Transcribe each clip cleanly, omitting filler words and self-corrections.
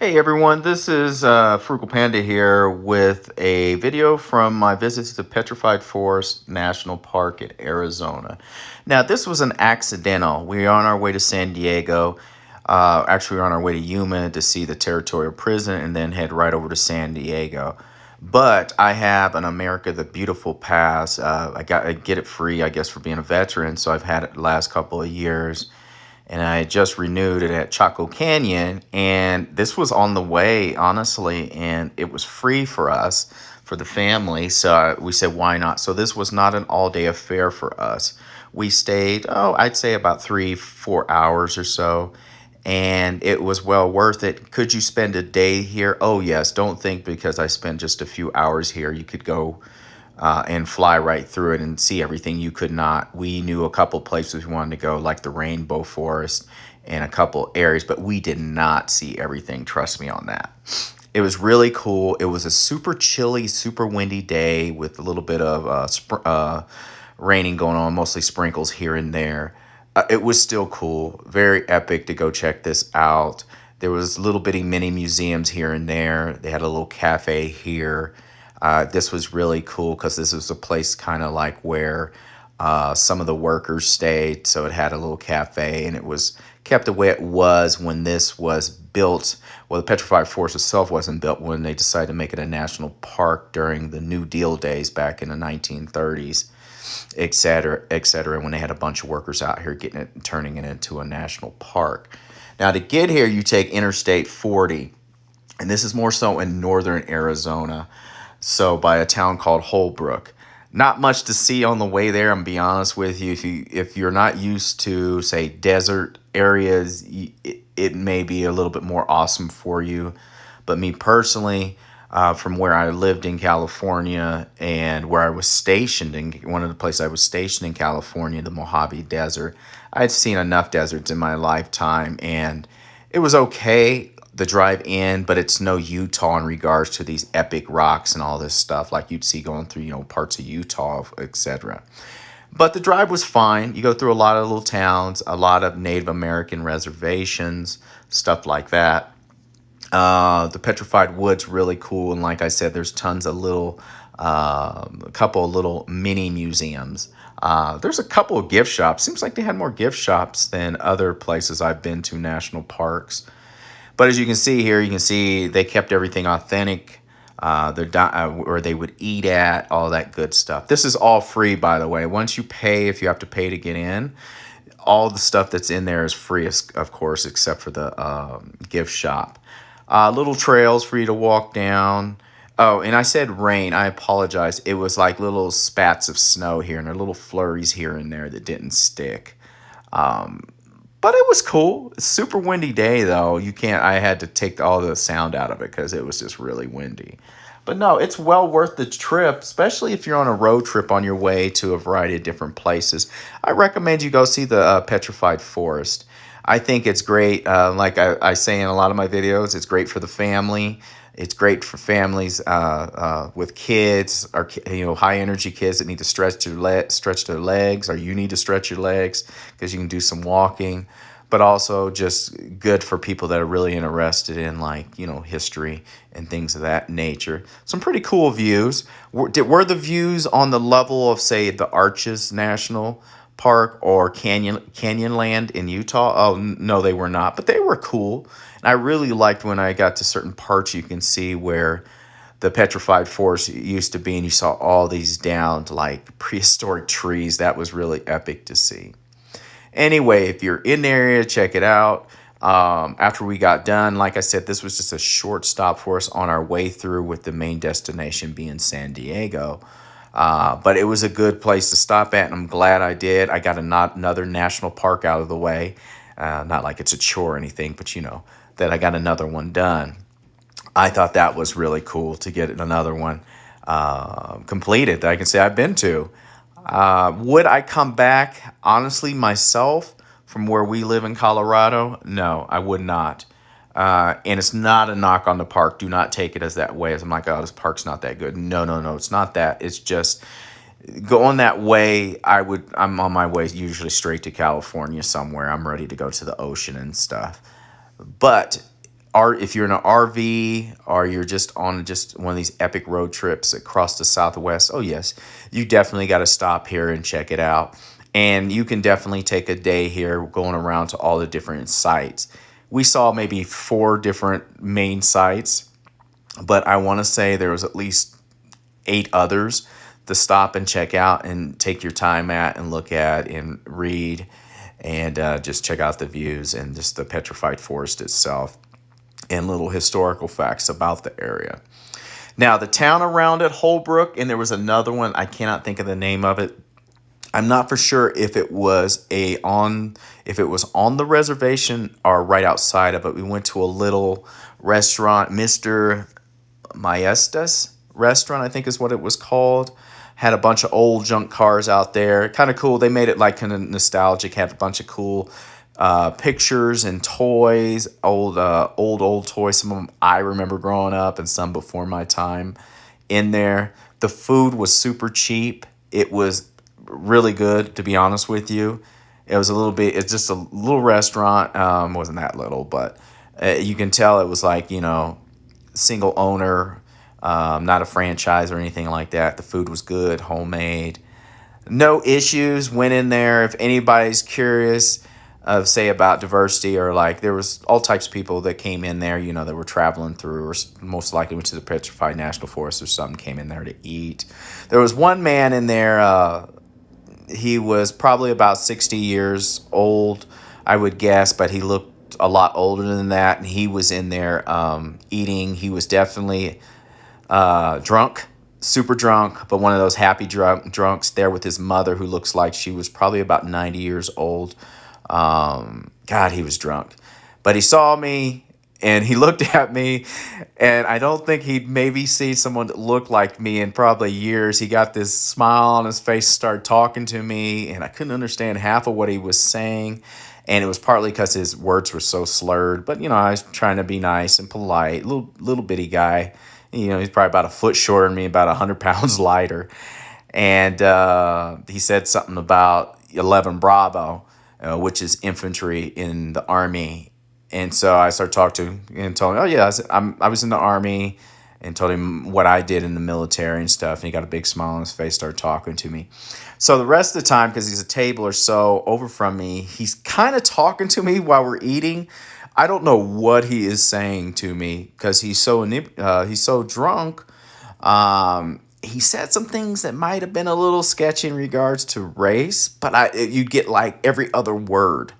Hey everyone, this is Frugal Panda here with a video from my visits to Petrified Forest National Park in Arizona. Now, this was an accidental. We were on our way to San Diego. Actually, we were on our way to Yuma to see the territorial prison and then head right over to San Diego. But I have an America the Beautiful pass. I get it free, I guess, for being a veteran. So I've had it the last couple of years and I just renewed it at Chaco Canyon. And this was on the way, honestly, and it was free for us, for the family. So we said, why not? So this was not an all-day affair for us. We stayed, I'd say about 3-4 hours or so, and it was well worth it. Could you spend a day here? Oh, yes. Don't think because I spent just a few hours here, you could go and fly right through it and see everything. You could not. We knew a couple places we wanted to go, like the Rainbow Forest and a couple areas, but we did not see everything. Trust me on that. It was really cool. It was a super chilly, super windy day with a little bit of raining going on, mostly sprinkles here and there. It was still cool. Very epic to go check this out. There was little bitty mini museums here and there. They had a little cafe here. This was really cool because this was a place kind of like where some of the workers stayed. So it had a little cafe and it was kept the way it was when this was built. Well, the Petrified Forest itself wasn't built when they decided to make it a national park during the New Deal days back in the 1930s, et cetera, when they had a bunch of workers out here getting it and turning it into a national park. Now, to get here, you take Interstate 40, and this is more so in northern Arizona, so by a town called Holbrook. Not much to see on the way there. I'm gonna be honest with you. If you're not used to, say, desert areas, it may be a little bit more awesome for you. But me personally, from where I lived in California and where I was stationed in one of the places I was stationed in California, the Mojave Desert, I'd seen enough deserts in my lifetime, and it was okay, the drive in, but it's no Utah in regards to these epic rocks and all this stuff like you'd see going through, parts of Utah, etc. But the drive was fine. You go through a lot of little towns, a lot of Native American reservations, stuff like that. The Petrified Woods really cool, and like I said, there's tons of a couple of little mini museums. There's a couple of gift shops. Seems like they had more gift shops than other places I've been to, national parks. But as you can see here, you can see they kept everything authentic. Where they would eat at, all that good stuff. This is all free, by the way. Once you pay, if you have to pay to get in, all the stuff that's in there is free, of course, except for the gift shop. Little trails for you to walk down. Oh, and I said rain. I apologize. It was like little spats of snow here, and there are little flurries here and there that didn't stick. But it was cool. Super windy day though. I had to take all the sound out of it because it was just really windy. But no, it's well worth the trip, especially if you're on a road trip on your way to a variety of different places. I recommend you go see the Petrified Forest. I think it's great. Like I say in a lot of my videos, it's great for the family. It's great for families with kids, or high energy kids that need to stretch their legs, or you need to stretch your legs because you can do some walking. But also just good for people that are really interested in history and things of that nature. Some pretty cool views. Were the views on the level of, say, the Arches National Park or Canyonland in Utah? Oh, no, they were not, but they were cool. And I really liked when I got to certain parts you can see where the Petrified Forest used to be, and you saw all these downed like prehistoric trees. That was really epic to see. Anyway, if you're in the area, check it out. After we got done, like I said, this was just a short stop for us on our way through, with the main destination being San Diego. But it was a good place to stop at, and I'm glad I did. I got another national park out of the way. Not like it's a chore or anything, but that I got another one done. I thought that was really cool to get another one completed that I can say I've been to. Would I come back, honestly, myself, from where we live in Colorado? No, I would not. And it's not a knock on the park. Do not take it as that way. As I'm like, oh, this park's not that good. No, no, no, it's not that. It's just going that way. I'm on my way usually straight to California somewhere. I'm ready to go to the ocean and stuff. But if you're in an RV or you're just on just one of these epic road trips across the Southwest, oh yes, you definitely got to stop here and check it out. And you can definitely take a day here going around to all the different sites. We saw maybe 4 different main sites, but I want to say there was at least 8 others to stop and check out and take your time at and look at and read and just check out the views and just the petrified forest itself and little historical facts about the area. Now, the town around it, Holbrook, and there was another one, I cannot think of the name of it. I'm not for sure if it was on the reservation or right outside of it. We went to a little restaurant, Mr. Maestas restaurant, I think is what it was called. Had a bunch of old junk cars out there. Kind of cool. They made it like kind of nostalgic. Had a bunch of cool pictures and toys, old toys. Some of them I remember growing up, and some before my time in there. The food was super cheap. It was really good, to be honest with you. It was a little bit. It's just a little restaurant. Wasn't that little, but you can tell it was like, single owner, not a franchise or anything like that. The food was good, homemade. No issues. Went in there. If anybody's curious of say about diversity, or like there was all types of people that came in there, that were traveling through, or most likely went to the Petrified National Forest or something, came in there to eat. There was one man in there. He was probably about 60 years old, I would guess, but he looked a lot older than that. And he was in there eating. He was definitely drunk, super drunk, but one of those happy drunks there with his mother, who looks like she was probably about 90 years old. God, he was drunk. But he saw me and he looked at me, and I don't think he'd maybe see someone that looked like me in probably years. He got this smile on his face, started talking to me, and I couldn't understand half of what he was saying. And it was partly because his words were so slurred. But, I was trying to be nice and polite. Little bitty guy. He's probably about a foot shorter than me, about 100 pounds lighter. And he said something about 11 Bravo, which is infantry in the Army. And so I started talking to him and told him, oh, yeah, I was in the Army, and told him what I did in the military and stuff. And he got a big smile on his face, started talking to me. So the rest of the time, because he's a table or so over from me, he's kind of talking to me while we're eating. I don't know what he is saying to me because he's so drunk. He said some things that might have been a little sketchy in regards to race, but you get like every other word.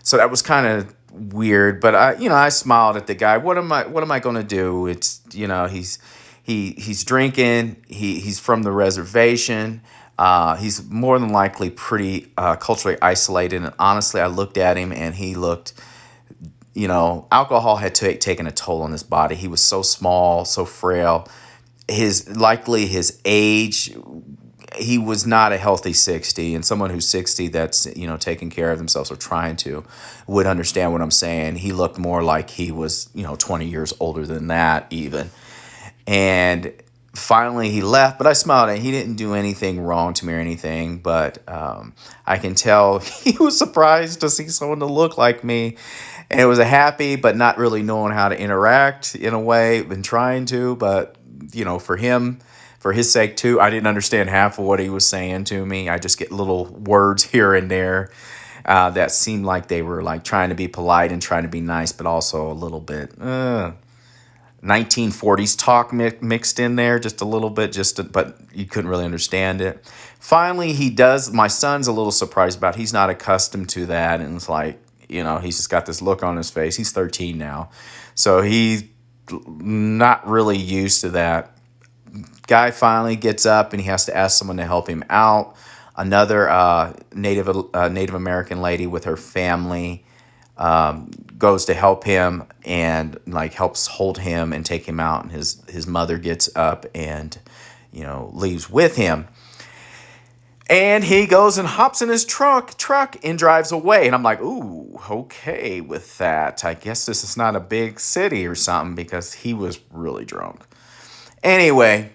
So that was kind of weird, but I smiled at the guy. What am I going to do? It's, he's drinking. He's from the reservation. He's more than likely pretty culturally isolated. And honestly, I looked at him and he looked, alcohol had taken a toll on his body. He was so small, so frail. His age, he was not a healthy 60, and someone who's 60 that's, taking care of themselves or trying to would understand what I'm saying. He looked more like he was, 20 years older than that even. And finally he left, but I smiled at him. He didn't do anything wrong to me or anything, but I can tell he was surprised to see someone to look like me. And it was a happy, but not really knowing how to interact in a way, been trying to, but for him, for his sake too, I didn't understand half of what he was saying to me. I just get little words here and there that seemed like they were like trying to be polite and trying to be nice, but also a little bit 1940s talk mixed in there, just a little bit, but you couldn't really understand it. Finally, my son's a little surprised about it. He's not accustomed to that, and it's like, he's just got this look on his face. He's 13 now, so he's not really used to that. Guy finally gets up and he has to ask someone to help him out. Another Native American lady with her family goes to help him and like helps hold him and take him out. And his mother gets up and leaves with him. And he goes and hops in his truck and drives away. And I'm like, ooh, okay with that. I guess this is not a big city or something, because he was really drunk. Anyway,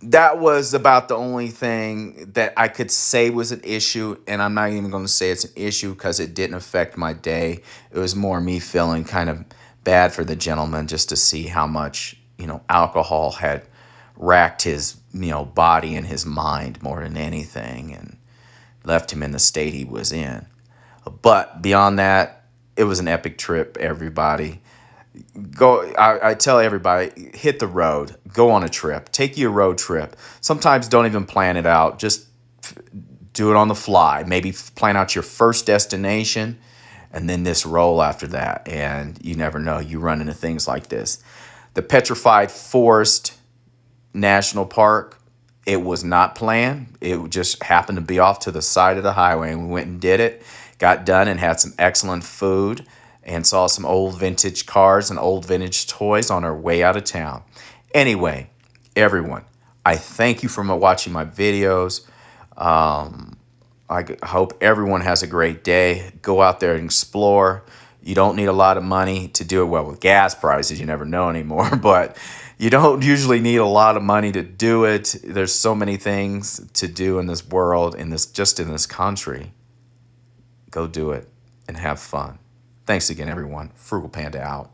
that was about the only thing that I could say was an issue. And I'm not even going to say it's an issue because it didn't affect my day. It was more me feeling kind of bad for the gentleman just to see how much, alcohol had racked his, body and his mind more than anything, and left him in the state he was in. But beyond that, it was an epic trip, everybody. I tell everybody, hit the road, go on a trip, take you a road trip. Sometimes don't even plan it out, just do it on the fly. Maybe plan out your first destination and then this roll after that. And you never know, you run into things like this. The Petrified Forest National Park, it was not planned. It just happened to be off to the side of the highway, and we went and did it, got done, and had some excellent food and saw some old vintage cars and old vintage toys on our way out of town. Anyway, everyone, I thank you for watching my videos. I hope everyone has a great day. Go out there and explore. You don't need a lot of money to do it. Well, with gas prices, you never know anymore, but you don't usually need a lot of money to do it. There's so many things to do in this world, in this country. Go do it and have fun. Thanks again, everyone. Frugal Panda out.